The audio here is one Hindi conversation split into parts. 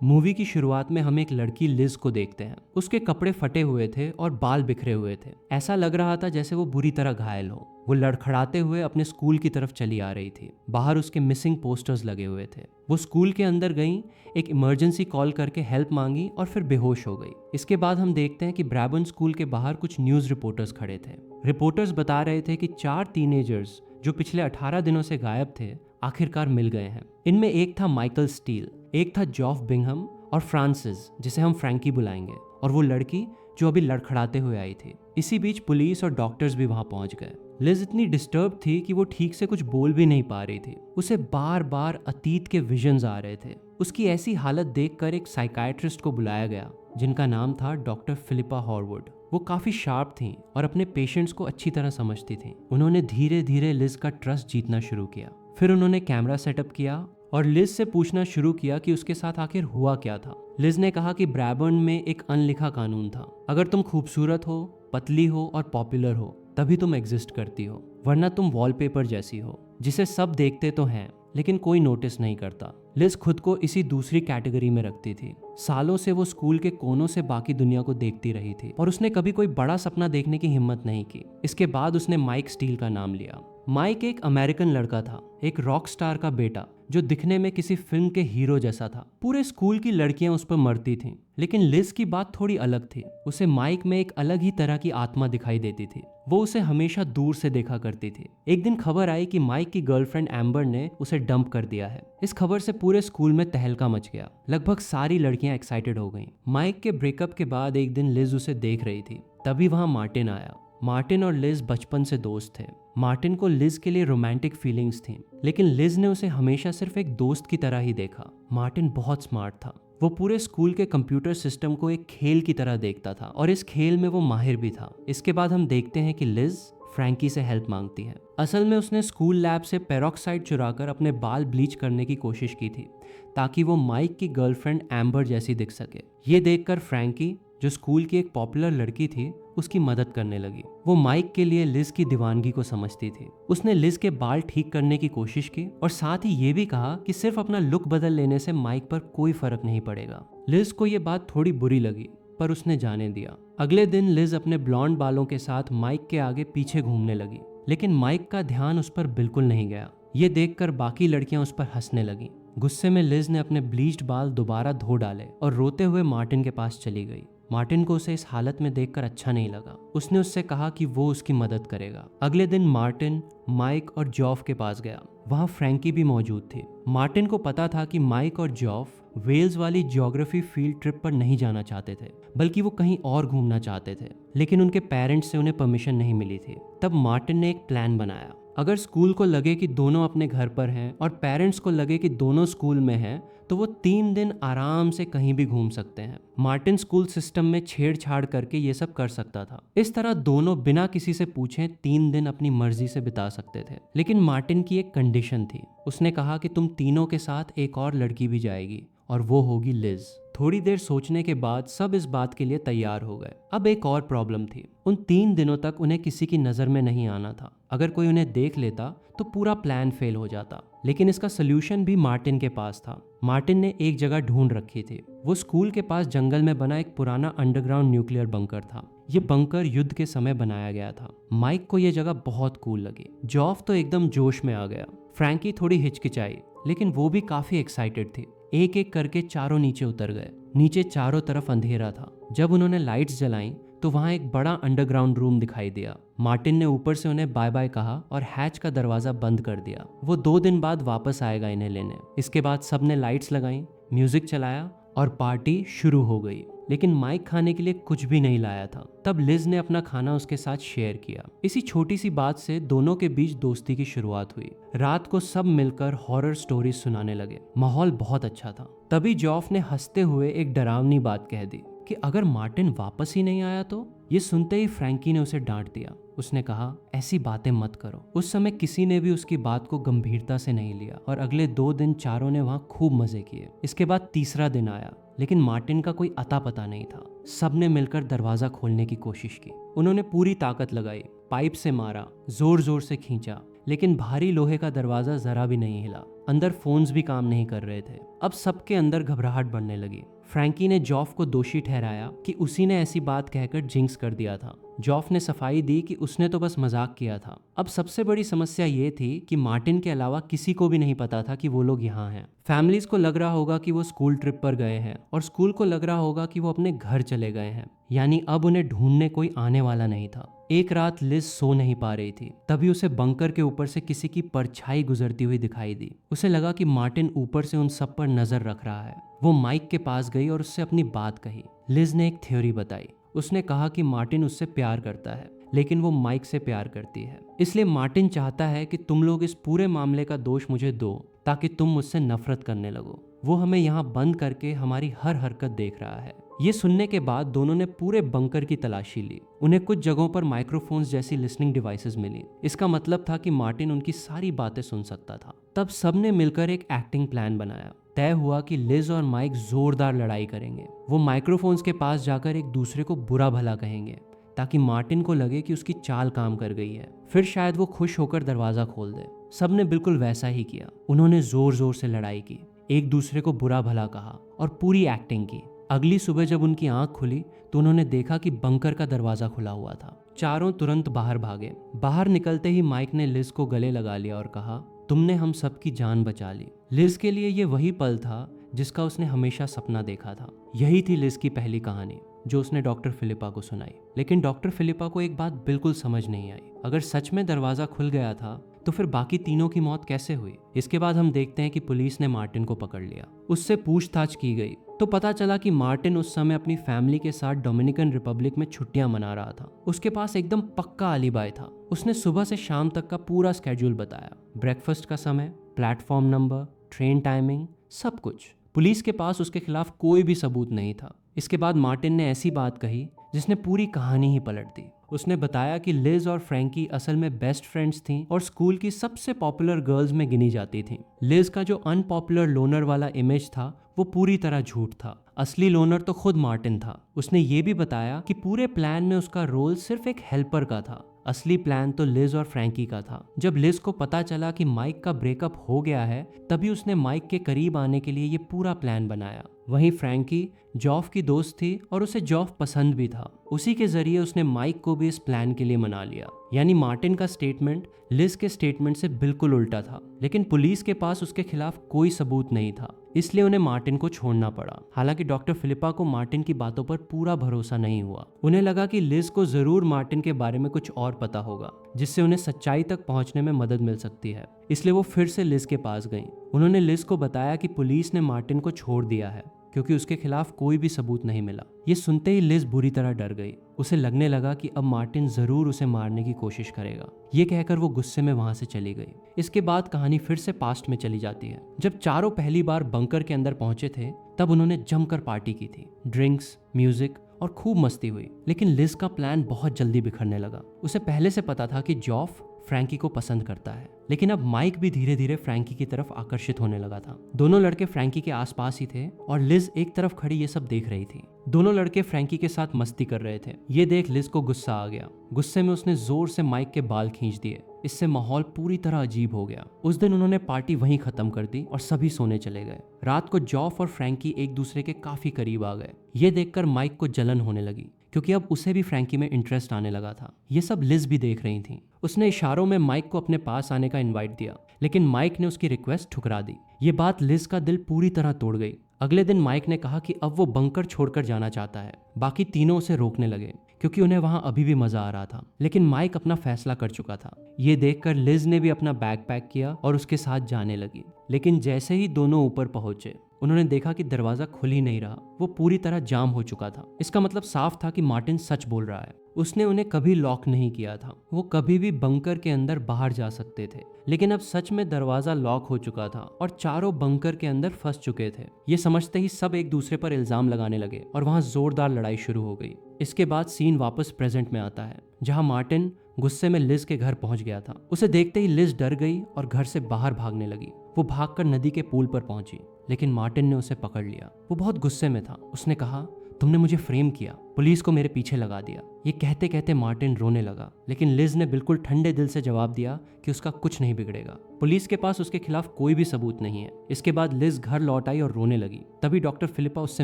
मूवी की शुरुआत में हम एक लड़की लिज को देखते हैं। उसके कपड़े फटे हुए थे और बाल बिखरे हुए थे। ऐसा लग रहा था जैसे वो बुरी तरह घायल हो। वो लड़खड़ाते हुए अपने स्कूल की तरफ चली आ रही थी। बाहर उसके मिसिंग पोस्टर्स लगे हुए थे। वो स्कूल के अंदर गई, एक इमरजेंसी कॉल करके हेल्प मांगी और फिर बेहोश हो गई। इसके बाद हम देखते हैं कि ब्रैबर्न स्कूल के बाहर कुछ न्यूज रिपोर्टर्स खड़े थे। रिपोर्टर्स बता रहे थे कि 4 टीनेजर्स जो पिछले 18 दिनों से गायब थे आखिरकार मिल गए हैं। इनमें एक था माइकल स्टील, एक था जॉफ बिंघम और फ्रांसिस, जिसे हम फ्रैंकी बुलाएंगे, और वो लड़की जो अभी लड़खड़ाते हुए आई थी। इसी बीच पुलिस और डॉक्टर्स भी वहां पहुंच गए। लिज इतनी डिस्टर्ब थी कि वो ठीक से कुछ बोल भी नहीं पा रही थी। उसे बार बार अतीत के विजन्स आ रहे थे। उसकी ऐसी हालत देखकर एक साइकाइट्रिस्ट को बुलाया गया जिनका नाम था डॉक्टर फिलिपा हॉरवुड। वो काफी शार्प थी और अपने पेशेंट्स को अच्छी तरह समझती थी। उन्होंने धीरे धीरे लिज का ट्रस्ट जीतना शुरू किया। फिर उन्होंने कैमरा सेटअप किया और लिज से पूछना शुरू किया कि उसके साथ आखिर हुआ क्या था। लिज ने कहा कि ब्रैबर्न में एक अनलिखा कानून था, अगर तुम खूबसूरत हो, पतली हो और पॉपुलर हो तभी तुम एग्जिस्ट करती हो, वरना तुम वॉलपेपर जैसी हो जिसे सब देखते तो हैं लेकिन कोई नोटिस नहीं करता। लिज खुद को इसी दूसरी कैटेगरी में रखती थी। सालों से वो स्कूल के कोनों से बाकी दुनिया को देखती रही थी और उसने कभी कोई बड़ा सपना देखने की हिम्मत नहीं की। इसके बाद उसने माइक स्टील का नाम लिया। माइक एक अमेरिकन लड़का था, एक रॉक स्टार का बेटा जो दिखने में किसी फिल्म के हीरो जैसा था। पूरे स्कूल की लड़कियां उस पर मरती थीं, लेकिन लिज की बात थोड़ी अलग थी। उसे माइक में एक अलग ही तरह की आत्मा दिखाई देती थी। वो उसे हमेशा दूर से देखा करती थी। एक दिन खबर आई कि माइक की गर्लफ्रेंड एम्बर ने उसे डंप कर दिया है। इस खबर से पूरे स्कूल में तहलका मच गया। लगभग सारी लड़कियां एक्साइटेड हो गईं। माइक के ब्रेकअप के बाद एक दिन लिज उसे देख रही थी, तभी वहां मार्टिन आया। मार्टिन और लिज बचपन से दोस्त थे। मार्टिन को लिज के लिए रोमांटिक फीलिंग्स थी, लेकिन लिज ने उसे हमेशा सिर्फ एक दोस्त की तरह ही देखा। मार्टिन बहुत स्मार्ट था। वो पूरे स्कूल के कंप्यूटर सिस्टम को एक खेल की तरह देखता था और इस खेल में वो माहिर भी था। इसके बाद हम देखते हैं कि लिज फ्रैंकी से हेल्प मांगती है। असल में उसने स्कूल लैब से पेरोक्साइड चुराकर अपने बाल ब्लीच करने की कोशिश की थी ताकि वो माइक की गर्लफ्रेंड एम्बर जैसी दिख सके। ये देखकर फ्रैंकी, जो स्कूल की एक पॉपुलर लड़की थी, उसकी मदद करने लगी। वो माइक के लिए लिज की दीवानगी को समझती थी। उसने लिज के बाल ठीक करने की कोशिश की और साथ ही ये भी कहा कि सिर्फ अपना लुक बदल लेने से माइक पर कोई फर्क नहीं पड़ेगा। लिज को ये बात थोड़ी बुरी लगी, पर उसने जाने दिया। अगले दिन लिज अपने ब्लॉन्ड बालों के साथ माइक के आगे पीछे घूमने लगी, लेकिन माइक का ध्यान उस पर बिल्कुल नहीं गया। ये देखकर बाकी लड़कियां उस पर हंसने लगीं। गुस्से में लिज ने अपने ब्लीच्ड बाल दोबारा धो डाले और रोते हुए मार्टिन के पास चली गई। मार्टिन को उसे इस हालत में देखकर अच्छा नहीं लगा। उसने उससे कहा कि वो उसकी मदद करेगा। अगले दिन मार्टिन, माइक और जॉफ के पास गया। वहां फ्रैंकी भी मौजूद थी। मार्टिन को पता था कि माइक और जॉफ वेल्स वाली ज्योग्राफी फील्ड ट्रिप पर नहीं जाना चाहते थे, बल्कि वो कहीं और घूमना चाहते थे, लेकिन उनके पेरेंट्स से उन्हें परमिशन नहीं मिली थी। तब मार्टिन ने एक प्लान बनाया। अगर स्कूल को लगे कि दोनों अपने घर पर हैं और पेरेंट्स को लगे कि दोनों स्कूल में हैं, तो वो 3 दिन आराम से कहीं भी घूम सकते हैं। मार्टिन स्कूल सिस्टम में छेड़छाड़ करके ये सब कर सकता था। इस तरह दोनों बिना किसी से पूछे 3 दिन अपनी मर्जी से बिता सकते थे। लेकिन मार्टिन की एक कंडीशन थी। उसने कहा कि तुम तीनों के साथ एक और लड़की भी जाएगी और वो होगी लिज। थोड़ी देर सोचने के बाद सब इस बात के लिए तैयार हो गए। अब एक और प्रॉब्लम थी। उन 3 दिनों तक उन्हें किसी की नजर में नहीं आना था। अगर कोई उन्हें देख लेता तो पूरा प्लान फेल हो जाता। लेकिन इसका सलूशन भी मार्टिन के पास था। मार्टिन ने एक जगह ढूंढ रखी थी। वो स्कूल के पास जंगल में बना एक पुराना अंडरग्राउंड न्यूक्लियर बंकर था। ये बंकर युद्ध के समय बनाया गया था। माइक को ये जगह बहुत कूल लगी। जॉफ तो एकदम जोश में आ गया। फ्रैंकी थोड़ी हिचकिचाई, लेकिन वो भी काफी एक्साइटेड थी। एक एक करके चारों नीचे उतर गए। नीचे चारों तरफ अंधेरा था। जब उन्होंने लाइट्स जलाईं तो वहां एक बड़ा अंडरग्राउंड रूम दिखाई दिया। मार्टिन ने ऊपर से उन्हें बाय बाय कहा और हैच का दरवाजा बंद कर दिया। वो 2 दिन बाद वापस आएगा इन्हें लेने। इसके बाद सबने लाइट्स लगाई, म्यूजिक चलाया और पार्टी शुरू हो गई। लेकिन माइक खाने के लिए कुछ भी नहीं लाया था। तब लिज ने अपना खाना उसके साथ शेयर किया। इसी छोटी सी बात से दोनों के बीच दोस्ती की शुरुआत हुई। रात को सब मिलकर हॉरर स्टोरीज सुनाने लगे। माहौल बहुत अच्छा था। तभी जॉफ ने हंसते हुए एक डरावनी बात कह दी कि अगर मार्टिन वापस ही नहीं आया तो। ये सुनते ही फ्रैंकी ने उसे डांट दिया। उसने कहा, ऐसी बातें मत करो। उस समय किसी ने भी उसकी बात को गंभीरता से नहीं लिया और अगले 2 दिन चारों ने वहां खूब मजे किए। इसके बाद तीसरा दिन आया, लेकिन मार्टिन का कोई अता पता नहीं था। सबने मिलकर दरवाजा खोलने की कोशिश की। उन्होंने पूरी ताकत लगाई, पाइप से मारा, जोर जोर से खींचा, लेकिन भारी लोहे का दरवाजा जरा भी नहीं हिला। अंदर फोन्स भी काम नहीं कर रहे थे। अब सबके अंदर घबराहट बढ़ने लगी। फ्रैंकी ने जॉफ को दोषी ठहराया कि उसी ने ऐसी बात कहकर जिंक्स कर दिया था। जॉफ ने सफाई दी कि उसने तो बस मजाक किया था। अब सबसे बड़ी समस्या ये थी कि मार्टिन के अलावा किसी को भी नहीं पता था कि वो लोग यहाँ हैं। फैमिलीज को लग रहा होगा कि वो स्कूल ट्रिप पर गए हैं और स्कूल को लग रहा होगा कि वो अपने घर चले गए हैं, यानी अब उन्हें ढूंढने कोई आने वाला नहीं था। एक रात लिज सो नहीं पा रही थी, तभी उसे बंकर के ऊपर से किसी की परछाई गुजरती हुई दिखाई दी। उसे लगा कि मार्टिन ऊपर से उन सब पर नजर रख रहा है। वो माइक के पास गई और उससे अपनी बात कही। लिज ने एक थ्योरी बताई। उसने कहा कि मार्टिन उससे प्यार करता है, लेकिन वो माइक से प्यार करती है। इसलिए मार्टिन चाहता है कि तुम लोग इस पूरे मामले का दोष मुझे दो, ताकि तुम मुझसे नफरत करने लगो। वो हमें यहाँ बंद करके हमारी हर हरकत देख रहा है। ये सुनने के बाद दोनों ने पूरे बंकर की तलाशी ली। उन्हें कुछ जगहों पर माइक्रोफोन्स जैसी लिसनिंग डिवाइसेस मिली। इसका मतलब था कि मार्टिन उनकी सारी बातें सुन सकता था। तब सबने मिलकर एक एक्टिंग प्लान बनाया। तय हुआ कि लिज और माइक जोरदार लड़ाई करेंगे। वो माइक्रोफोन्स के पास जाकर एक दूसरे को बुरा भला कहेंगे, ताकि मार्टिन को लगे कि उसकी चाल काम कर गई है। फिर शायद वो खुश होकर दरवाजा खोल दे। सबने बिल्कुल वैसा ही किया। उन्होंने जोर जोर से लड़ाई की, एक दूसरे को बुरा भला कहा और पूरी एक्टिंग की। अगली सुबह जब उनकी आंख खुली तो उन्होंने देखा कि बंकर का दरवाजा खुला हुआ था। चारों तुरंत बाहर भागे। बाहर निकलते ही माइक ने लिज को गले लगा लिया और कहा, तुमने हम सबकी जान बचा ली। लिज के लिए ये वही पल था जिसका उसने हमेशा सपना देखा था। यही थी लिज की पहली कहानी, जो उसने डॉक्टर फिलिपा को सुनाई। लेकिन डॉक्टर फिलिपा को एक बात बिल्कुल समझ नहीं आई। अगर सच में दरवाजा खुल गया था तो फिर बाकी तीनों की मौत कैसे हुई? इसके बाद हम देखते हैं कि पुलिस ने मार्टिन को पकड़ लिया। उससे पूछताछ की गई तो पता चला कि मार्टिन उस समय अपनी फैमिली के साथ डोमिनिकन रिपब्लिक में छुट्टियां मना रहा था। उसके पास एकदम पक्का अलीबाई था। उसने सुबह से शाम तक का पूरा स्केड्यूल बताया, ब्रेकफास्ट का समय, प्लेटफॉर्म नंबर, ट्रेन टाइमिंग, सब कुछ। पुलिस के पास उसके खिलाफ कोई भी सबूत नहीं था। इसके बाद मार्टिन ने ऐसी बात कही जिसने पूरी कहानी ही पलट दी। उसने बताया कि लिज और फ्रैंकी असल में बेस्ट फ्रेंड्स थीं और स्कूल की सबसे पॉपुलर गर्ल्स में गिनी जाती थीं। लिज का जो अनपॉपुलर लोनर वाला इमेज था वो पूरी तरह झूठ था। असली लोनर तो खुद मार्टिन था। उसने ये भी बताया कि पूरे प्लान में उसका रोल सिर्फ एक हेल्पर का था। असली प्लान तो लिज और फ्रैंकी का था। जब लिज को पता चला कि माइक का ब्रेकअप हो गया है, तभी उसने माइक के करीब आने के लिए ये पूरा प्लान बनाया। वहीं फ्रैंकी जॉफ की दोस्त थी और उसे जॉफ पसंद भी था। उसी के जरिए उसने माइक को भी इस प्लान के लिए मना लिया। यानी मार्टिन का स्टेटमेंट लिज के स्टेटमेंट से बिल्कुल उल्टा था। लेकिन पुलिस के पास उसके खिलाफ कोई सबूत नहीं था, इसलिए उन्हें मार्टिन को छोड़ना पड़ा। हालांकि डॉक्टर फिलिपा को मार्टिन की बातों पर पूरा भरोसा नहीं हुआ। उन्हें लगा कि लिज को जरूर मार्टिन के बारे में कुछ और पता होगा, जिससे उन्हें सच्चाई तक पहुंचने में मदद मिल सकती है। इसलिए वो फिर से लिज के पास गईं। उन्होंने लिज को बताया कि पुलिस ने मार्टिन को छोड़ दिया है क्योंकि उसके खिलाफ कोई भी सबूत नहीं मिला। ये सुनते ही लिज बुरी तरह डर गई। उसे लगने लगा कि अब मार्टिन जरूर उसे मारने की कोशिश करेगा। ये कहकर वो गुस्से में वहां से चली गई। इसके बाद कहानी फिर से पास्ट में चली जाती है। जब चारों पहली बार बंकर के अंदर पहुंचे थे तब उन्होंने जमकर पार्टी की थी। ड्रिंक्स, म्यूजिक और खूब मस्ती हुई। लेकिन लिज का प्लान बहुत जल्दी बिखरने लगा। उसे पहले से पता था कि जॉफ फ्रैंकी को पसंद करता है, लेकिन अब माइक भी धीरे धीरे फ्रैंकी की तरफ आकर्षित होने लगा था। दोनों लड़के फ्रैंकी के आसपास ही थे और लिज एक तरफ खड़ी ये सब देख रही थी। दोनों लड़के फ्रैंकी के साथ मस्ती कर रहे थे। ये देख लिज को गुस्सा आ गया। गुस्से में उसने जोर से माइक के बाल खींच दिए। इससे माहौल पूरी तरह अजीब हो गया। उस दिन उन्होंने पार्टी वहीं खत्म कर दी और सभी सोने चले गए। रात को जॉफ और फ्रैंकी एक दूसरे के काफी करीब आ गए। ये देखकर माइक को जलन होने लगी, क्योंकि अब उसे भी फ्रैंकी में इंटरेस्ट आने लगा था। ये सब लिज भी देख रही थी। उसने इशारों में माइक को अपने पास आने का इनवाइट दिया, लेकिन माइक ने उसकी रिक्वेस्ट ठुकरा दी। ये बात लिज का दिल पूरी तरह तोड़ गई। अगले दिन माइक ने कहा कि अब वो बंकर छोड़कर जाना चाहता है। बाकी तीनों उसे रोकने लगे क्योंकि उन्हें वहां अभी भी मजा आ रहा था, लेकिन माइक अपना फैसला कर चुका था। ये देखकर लिज ने भी अपना बैग पैक किया और उसके साथ जाने लगी। लेकिन जैसे ही दोनों ऊपर पहुंचे उन्होंने देखा कि दरवाजा खुल ही नहीं रहा। वो पूरी तरह जाम हो चुका था। इसका मतलब साफ था कि मार्टिन सच बोल रहा है। उसने उन्हें कभी लॉक नहीं किया था। वो कभी भी बंकर के अंदर बाहर जा सकते थे, लेकिन अब सच में दरवाजा लॉक हो चुका था और चारों बंकर के अंदर फंस चुके थे। ये समझते ही सब एक दूसरे पर इल्जाम लगाने लगे और वहां जोरदार लड़ाई शुरू हो गई। इसके बाद सीन वापस प्रेजेंट में आता है, जहां मार्टिन गुस्से में लिज के घर पहुंच गया था। उसे देखते ही लिज डर गई और घर से बाहर भागने लगी। वो भागकर नदी के पुल पर पहुंची, लेकिन मार्टिन ने उसे पकड़ लिया। वो बहुत गुस्से में था। उसने कहा, तुमने मुझे फ्रेम किया, पुलिस को मेरे पीछे लगा दिया। ये कहते कहते मार्टिन रोने लगा, लेकिन लिज ने बिल्कुल ठंडे दिल से जवाब दिया कि उसका कुछ नहीं बिगड़ेगा। पुलिस के पास उसके खिलाफ कोई भी सबूत नहीं है। इसके बाद लिज घर लौट आई और रोने लगी। तभी डॉक्टर फिलिपा उससे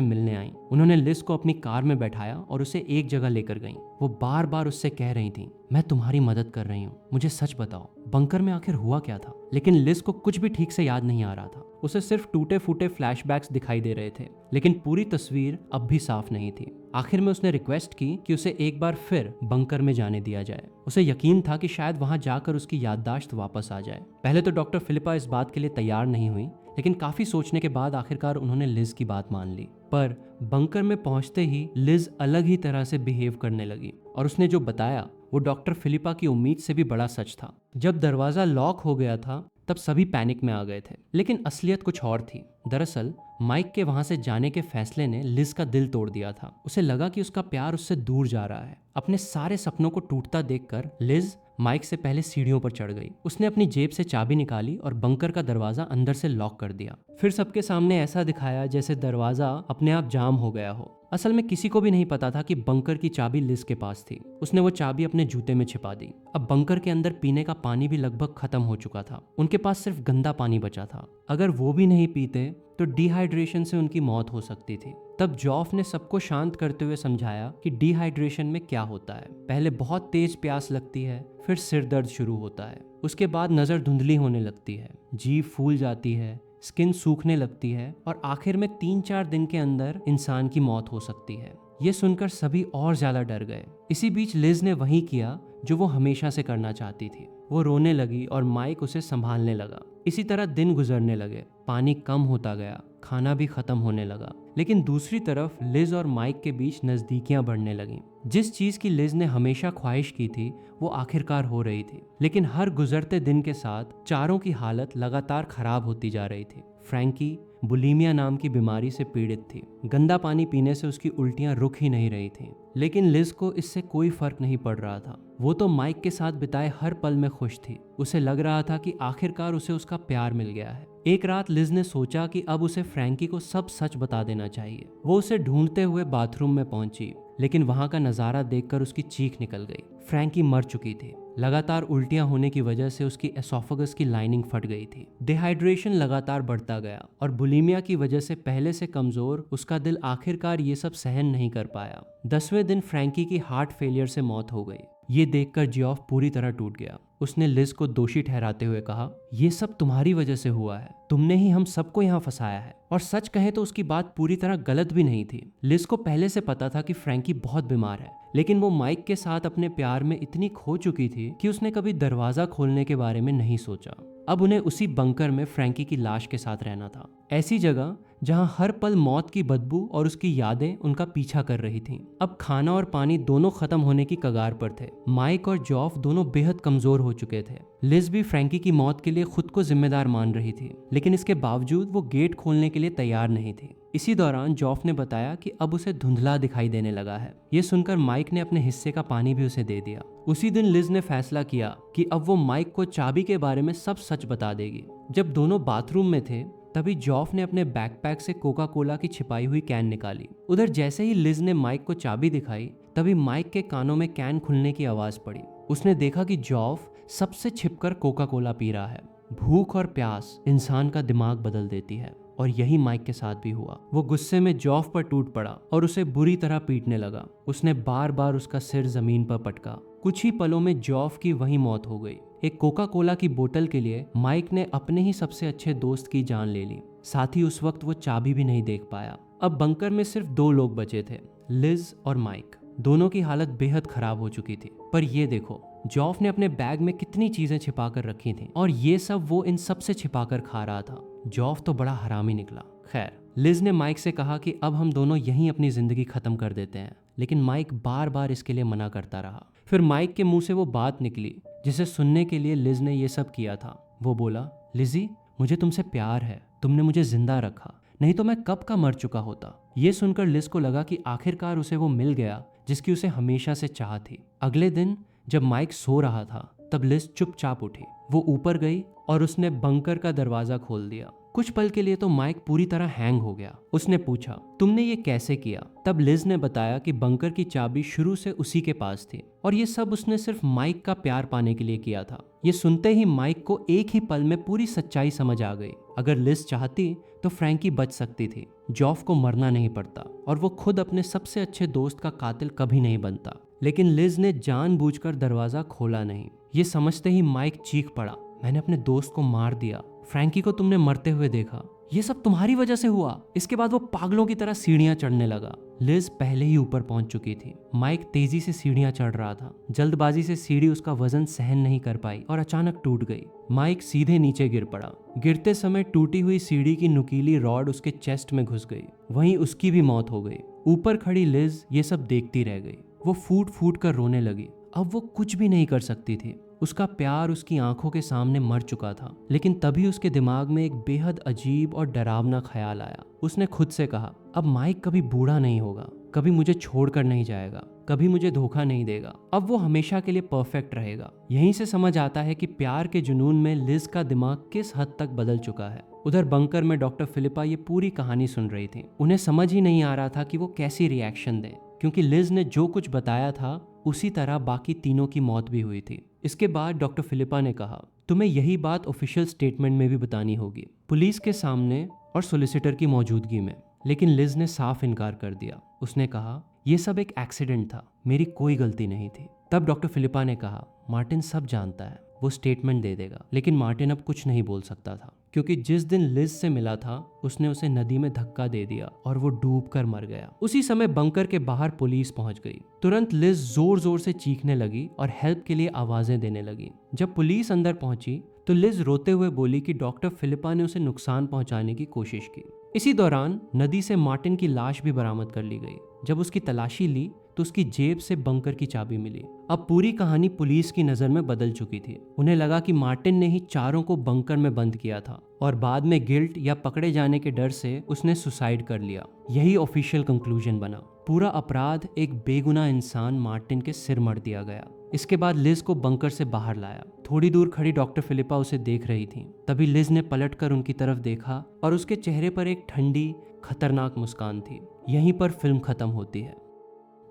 मिलने आई। उन्होंने लिज को अपनी कार में बैठाया और उसे एक जगह लेकर गई। वो बार बार उससे कह रही थी, मैं तुम्हारी मदद कर रही हूँ, मुझे सच बताओ, बंकर में आखिर हुआ क्या था। लेकिन लिज को कुछ भी ठीक से याद नहीं आ रहा था। उसे सिर्फ टूटे फूटे फ्लैशबैक्स दिखाई दे रहे थे, लेकिन पूरी तस्वीर अब भी साफ नहीं थी। आखिर में उसने रिक्वेस्ट की कि उसे एक बार फिर बंकर में जाने दिया जाए। उसे यकीन था कि शायद वहां जाकर उसकी याददाश्त वापस आ जाए। पहले तो डॉक्टर फिलिपा इस बात के लिए तैयार नहीं हुई, लेकिन काफी सोचने के बाद आखिरकार उन्होंने लिज की बात मान ली। पर बंकर में पहुंचते ही लिज अलग ही तरह से बिहेव करने लगी और उसने जो बताया वो डॉक्टर फिलिपा की उम्मीद से भी बड़ा सच था। जब दरवाजा लॉक हो गया था तब सभी पैनिक में आ गए थे, लेकिन असलियत कुछ और थी। दरअसल माइक के वहां से जाने के फैसले ने लिज का दिल तोड़ दिया था। उसे लगा कि उसका प्यार उससे दूर जा रहा है। अपने सारे सपनों को टूटता देखकर लिज माइक से पहले सीढ़ियों पर चढ़ गई। उसने अपनी जेब से चाबी निकाली और बंकर का दरवाजा अंदर से लॉक कर दिया। फिर सबके सामने ऐसा दिखाया जैसे दरवाजा अपने आप जाम हो गया हो। असल में किसी को भी नहीं पता था कि बंकर की चाबी लिज के पास थी। उसने वो चाबी अपने जूते में छिपा दी। अब बंकर के अंदर पीने का पानी भी लगभग खत्म हो चुका था। उनके पास सिर्फ गंदा पानी बचा था। अगर वो भी नहीं पीते तो डिहाइड्रेशन से उनकी मौत हो सकती थी। तब जॉफ ने सबको शांत करते हुए समझाया कि डिहाइड्रेशन में क्या होता है। पहले बहुत तेज प्यास लगती है, फिर सिर दर्द शुरू होता है, उसके बाद नजर धुंधली होने लगती है, जीभ फूल जाती है, स्किन सूखने लगती है और आखिर में 3-4 दिन के अंदर इंसान की मौत हो सकती है। ये सुनकर सभी और ज्यादा डर गए। इसी बीच लिज ने वही किया जो वो हमेशा से करना चाहती थी। वो रोने लगी और माइक उसे संभालने लगा। इसी तरह दिन गुजरने लगे, पानी कम होता गया, खाना भी खत्म होने लगा। लेकिन दूसरी तरफ लिज और माइक के बीच नजदीकियां बढ़ने लगीं। जिस चीज की लिज ने हमेशा ख्वाहिश की थी वो आखिरकार हो रही थी। लेकिन हर गुजरते दिन के साथ चारों की हालत लगातार खराब होती जा रही थी। फ्रैंकी बुलीमिया नाम की बीमारी से पीड़ित थी। गंदा पानी पीने से उसकी उल्टियां रुक ही नहीं रही थीं। लेकिन लिज को इससे कोई फर्क नहीं पड़ रहा था। वो तो माइक के साथ बिताए हर पल में खुश थी। उसे लग रहा था कि आखिरकार उसे उसका प्यार मिल गया है। एक रात लिज ने सोचा कि अब उसे फ्रैंकी को सब सच बता देना चाहिए। वो उसे ढूंढते हुए बाथरूम में पहुंची, लेकिन वहां का नजारा देखकर उसकी चीख निकल गई। फ्रैंकी मर चुकी थी। लगातार उल्टियां होने की वजह से उसकी एसोफेगस की लाइनिंग फट गई थी। डिहाइड्रेशन लगातार बढ़ता गया और बुलीमिया की वजह से पहले से कमजोर उसका दिल आखिरकार ये सब सहन नहीं कर पाया। 10वें दिन फ्रैंकी की हार्ट फेलियर से मौत हो गई। ये देखकर जियोफ पूरी तरह टूट गया। उसने लिज को दोषी ठहराते हुए कहा, ये सब तुम्हारी वजह से हुआ है, तुमने ही हम सबको यहाँ फंसाया है। और सच कहे तो उसकी बात पूरी तरह गलत भी नहीं थी। लिज को पहले से पता था कि फ्रैंकी बहुत बीमार है, लेकिन वो माइक के साथ अपने प्यार में इतनी खो चुकी थी कि उसने कभी दरवाजा खोलने के बारे में नहीं सोचा। अब उन्हें उसी बंकर में फ्रैंकी की लाश के साथ रहना था, ऐसी जगह जहां हर पल मौत की बदबू और उसकी यादें उनका पीछा कर रही थीं। अब खाना और पानी दोनों खत्म होने की कगार पर थे। माइक और जॉफ दोनों बेहद कमजोर हो चुके थे। लिज भी फ्रैंकी की मौत के लिए खुद को जिम्मेदार मान रही थी, लेकिन इसके बावजूद वो गेट खोलने के लिए तैयार नहीं थी। इसी दौरान जॉफ ने बताया कि अब उसे धुंधला दिखाई देने लगा है। ये सुनकर माइक ने अपने हिस्से का पानी भी उसे दे दिया। उसी दिन लिज ने फैसला किया कि अब वो माइक को चाबी के बारे में सब सच बता देगी। जब दोनों बाथरूम में थे तभी जॉफ ने अपने बैकपैक से कोका कोला की छिपाई हुई कैन निकाली। उधर जैसे ही लिज ने माइक को चाबी दिखाई तभी माइक के कानों में कैन खुलने की आवाज पड़ी। उसने देखा कि जॉफ सबसे छिपकर कोका कोला पी रहा है। भूख और प्यास इंसान का दिमाग बदल देती है और यही माइक के साथ भी हुआ। वो गुस्से में जॉफ पर टूट पड़ा और उसे बुरी तरह पीटने लगा। उसने बार बार उसका सिर जमीन पर पटका। कुछ ही पलों में जॉफ की वही मौत हो गई। एक कोका कोला की बोतल के लिए माइक ने अपने ही सबसे अच्छे दोस्त की जान ले ली। साथ ही उस वक्त वो चाबी भी नहीं देख पाया। अब बंकर में सिर्फ 2 लोग बचे थे, लिज और माइक। दोनों की हालत बेहद खराब हो चुकी थी। पर ये देखो, जॉफ ने अपने बैग में कितनी चीजें छिपा कर रखी थी और ये सब वो इन सब से छिपा कर खा रहा था। जॉफ तो बड़ा हरामी निकला। खैर, लिज ने माइक से कहा कि अब हम दोनों यहीं अपनी जिंदगी खत्म कर देते हैं, लेकिन माइक बार बार इसके लिए मना करता रहा। फिर माइक के मुंह से वो बात निकली जिसे सुनने के लिए लिज ने ये सब किया था। वो बोला, लिजी, मुझे तुमसे प्यार है, तुमने मुझे जिंदा रखा, नहीं तो मैं कब का मर चुका होता। ये सुनकर लिज को लगा कि आखिरकार उसे वो मिल गया जिसकी उसे हमेशा से चाह थी। अगले दिन जब माइक सो रहा था तब लिज चुपचाप उठी। वो ऊपर गई और उसने बंकर का दरवाजा खोल दिया। कुछ पल के लिए तो माइक पूरी तरह हैंग हो गया। उसने पूछा, तुमने ये कैसे किया? तब लिज ने बताया कि बंकर की चाबी शुरू से उसी के पास थी और ये सब उसने सिर्फ माइक का प्यार पाने के लिए किया था। ये सुनते ही माइक को एक ही पल में पूरी सच्चाई समझ आ गई। अगर लिज चाहती तो फ्रैंकी बच सकती थी, जॉफ को मरना नहीं पड़ता और वो खुद अपने सबसे अच्छे दोस्त का कातिल कभी नहीं बनता। लेकिन लिज ने जानबूझकर दरवाजा खोला नहीं। ये समझते ही माइक चीख पड़ा, मैंने अपने दोस्त को मार दिया। फ्रैंकी को तुमने मरते हुए देखा, ये सब तुम्हारी वजह से हुआ। इसके बाद वो पागलों की तरह सीढ़ियां चढ़ने लगा। लिज पहले ही ऊपर पहुंच चुकी थी। माइक तेजी से सीढ़ियां चढ़ रहा था। जल्दबाजी से सीढ़ी उसका वजन सहन नहीं कर पाई और अचानक टूट गई। माइक सीधे नीचे गिर पड़ा। गिरते समय टूटी हुई सीढ़ी की नुकीली रॉड उसके चेस्ट में घुस गई। वहीं उसकी भी मौत हो गई। ऊपर खड़ी लिज ये सब देखती रह गई। वो फूट फूट कर रोने लगी। अब वो कुछ भी नहीं कर सकती थी। उसका प्यार उसकी आंखों के सामने मर चुका था। लेकिन तभी उसके दिमाग में एक बेहद अजीब और डरावना ख्याल आया। उसने खुद से कहा, अब माइक कभी बूढ़ा नहीं होगा, कभी मुझे छोड़कर नहीं जाएगा, कभी मुझे धोखा नहीं देगा। अब वो हमेशा के लिए परफेक्ट रहेगा। यहीं से समझ आता है कि प्यार के जुनून में लिज का दिमाग किस हद तक बदल चुका है। उधर बंकर में डॉक्टर फिलिपा ये पूरी कहानी सुन रही थी। उन्हें समझ ही नहीं आ रहा था कि वो कैसी रिएक्शन दें, क्योंकि लिज ने जो कुछ बताया था उसी तरह बाकी तीनों की मौत भी हुई थी। इसके बाद डॉक्टर फिलिपा ने कहा, तुम्हें यही बात ऑफिशियल स्टेटमेंट में भी बतानी होगी, पुलिस के सामने और सॉलिसिटर की मौजूदगी में। लेकिन लिज ने साफ इनकार कर दिया। उसने कहा, यह सब एक एक्सीडेंट था, मेरी कोई गलती नहीं थी। तब डॉक्टर फिलिपा ने कहा, मार्टिन सब जानता है, वो स्टेटमेंट दे देगा। लेकिन मार्टिन अब कुछ नहीं बोल सकता था, क्योंकि जिस दिन लिज से मिला था उसने उसे नदी में धक्का दे दिया और वो डूबकर मर गया। उसी समय बंकर के बाहर पुलिस पहुंच गई। तुरंत लिज जोर जोर से चीखने लगी और हेल्प के लिए आवाजें देने लगी। जब पुलिस अंदर पहुंची तो लिज रोते हुए बोली कि डॉक्टर फिलिपा ने उसे नुकसान पहुंचाने की कोशिश की। इसी दौरान नदी से मार्टिन की लाश भी बरामद कर ली गई। जब उसकी तलाशी ली तो उसकी जेब से बंकर की चाबी मिली। अब पूरी कहानी पुलिस की नजर में बदल चुकी थी। उन्हें लगा कि मार्टिन ने ही चारों को बंकर में बंद किया था और बाद में गिल्ट या पकड़े जाने के डर से उसने सुसाइड कर लिया। यही ऑफिशियल कंक्लूजन बना। पूरा अपराध एक बेगुनाह इंसान मार्टिन के सिर मर दिया गया। इसके बाद लिज को बंकर से बाहर लाया। थोड़ी दूर खड़ी डॉक्टर फिलिपा उसे देख रही थी। तभी लिज ने पलटकर उनकी तरफ देखा और उसके चेहरे पर एक ठंडी खतरनाक मुस्कान थी। यहीं पर फिल्म खत्म होती है।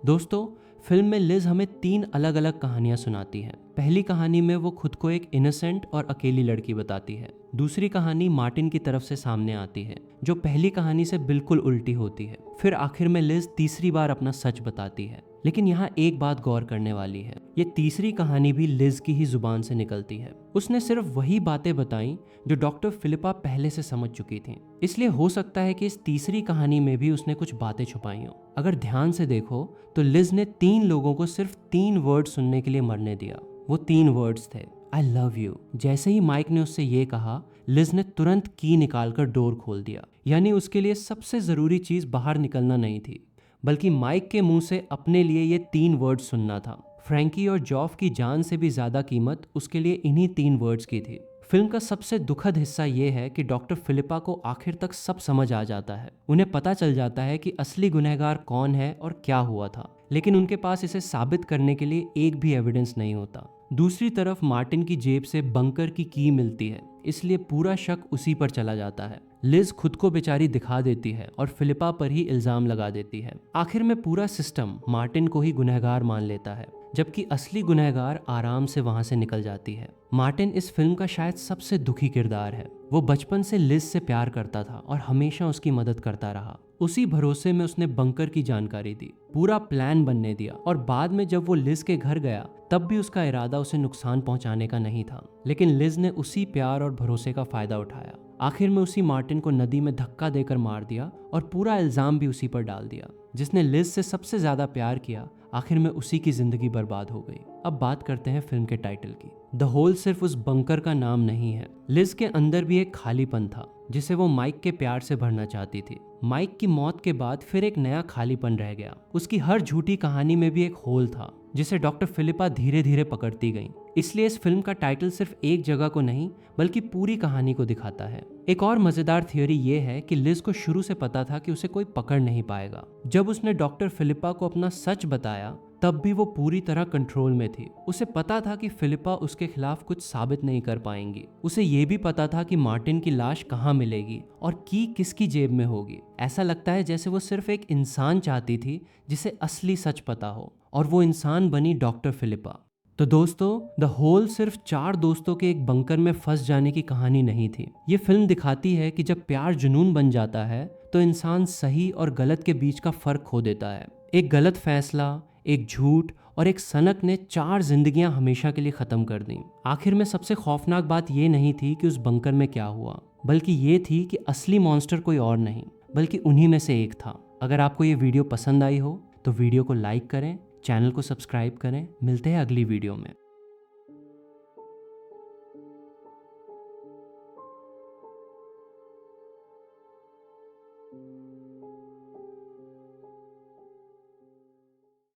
दोस्तों, फिल्म में लिज हमें 3 अलग अलग कहानियां सुनाती है। पहली कहानी में वो खुद को एक इनोसेंट और अकेली लड़की बताती है। दूसरी कहानी मार्टिन की तरफ से सामने आती है, जो पहली कहानी से बिल्कुल उल्टी होती है। फिर आखिर में लिज तीसरी बार अपना सच बताती है। लेकिन यहाँ एक बात गौर करने वाली है, ये तीसरी कहानी भी लिज की ही जुबान से निकलती है। उसने सिर्फ वही बातें बताई जो डॉक्टर फिलिपा पहले से समझ चुकी थी। इसलिए हो सकता है कि इस तीसरी कहानी में भी उसने कुछ बातें छुपाई हों। अगर ध्यान से देखो तो लिज ने 3 लोगों को सिर्फ 3 वर्ड सुनने के लिए मरने दिया। वो 3 वर्ड्स थे, आई लव यू। जैसे ही माइक ने उससे ये कहा, लिज ने तुरंत की निकालकर डोर खोल दिया। यानी उसके लिए सबसे जरूरी चीज बाहर निकलना नहीं थी, बल्कि माइक के मुंह से अपने लिए ये 3 वर्ड सुनना था। फ्रैंकी और जॉफ की जान से भी ज्यादा कीमत उसके लिए इन्हीं 3 वर्ड्स की थी। फिल्म का सबसे दुखद हिस्सा ये है कि डॉक्टर फिलिपा को आखिर तक सब समझ आ जाता है। उन्हें पता चल जाता है कि असली गुनहगार कौन है और क्या हुआ था, लेकिन उनके पास इसे साबित करने के लिए एक भी एविडेंस नहीं होता। दूसरी तरफ मार्टिन की जेब से बंकर की मिलती है, इसलिए पूरा शक उसी पर चला जाता है। लिज खुद को बेचारी दिखा देती है और फिलिपा पर ही इल्जाम लगा देती है। आखिर में पूरा सिस्टम मार्टिन को ही गुनहगार मान लेता है, जबकि असली गुनहगार आराम से वहां से निकल जाती है। मार्टिन इस फिल्म का शायद सबसे दुखी किरदार है। वो बचपन से लिज से प्यार करता था और हमेशा उसकी मदद करता रहा। उसी भरोसे में उसने बंकर की जानकारी दी, पूरा प्लान बनने दिया, और बाद में जब वो लिज के घर गया तब भी उसका इरादा उसे नुकसान पहुंचाने का नहीं था। लेकिन लिज ने उसी प्यार और भरोसे का फायदा उठाया। आखिर में उसी मार्टिन को नदी में धक्का देकर मार दिया और पूरा इल्जाम भी उसी पर डाल दिया। जिसने लिज से सबसे ज्यादा प्यार किया, आखिर में उसी की जिंदगी बर्बाद हो गई। अब बात करते हैं फिल्म के टाइटल की। द होल सिर्फ उस बंकर का नाम नहीं है। लिज के अंदर भी एक खालीपन था जिसे वो माइक के प्यार से भरना चाहती थी। माइक की मौत के बाद फिर एक नया खालीपन रह गया। उसकी हर झूठी कहानी में भी एक होल था जिसे डॉक्टर फिलिपा धीरे धीरे पकड़ती गई। इसलिए इस फिल्म का टाइटल सिर्फ एक जगह को नहीं बल्कि पूरी कहानी को दिखाता है। एक और मजेदार थियोरी ये है कि लिज को शुरू से पता था कि उसे कोई पकड़ नहीं पाएगा। जब उसने डॉक्टर फिलिपा को अपना सच बताया तब भी वो पूरी तरह कंट्रोल में थी। उसे पता था कि फिलिपा उसके खिलाफ कुछ साबित नहीं कर पाएंगी। उसे ये भी पता था कि मार्टिन की लाश कहाँ मिलेगी और की किसकी जेब में होगी। ऐसा लगता है जैसे वो सिर्फ एक इंसान चाहती थी जिसे असली सच पता हो, और वो इंसान बनी डॉक्टर फिलिपा। तो दोस्तों, द होल सिर्फ 4 दोस्तों के एक बंकर में फंस जाने की कहानी नहीं थी। ये फिल्म दिखाती है कि जब प्यार जुनून बन जाता है तो इंसान सही और गलत के बीच का फर्क खो देता है। एक गलत फैसला, एक झूठ और एक सनक ने 4 जिंदगियां हमेशा के लिए खत्म कर दी। आखिर में सबसे खौफनाक बात ये नहीं थी कि उस बंकर में क्या हुआ, बल्कि ये थी कि असली मॉन्स्टर कोई और नहीं बल्कि उन्हीं में से एक था। अगर आपको ये वीडियो पसंद आई हो तो वीडियो को लाइक करें, चैनल को सब्सक्राइब करें। मिलते हैं अगली वीडियो में।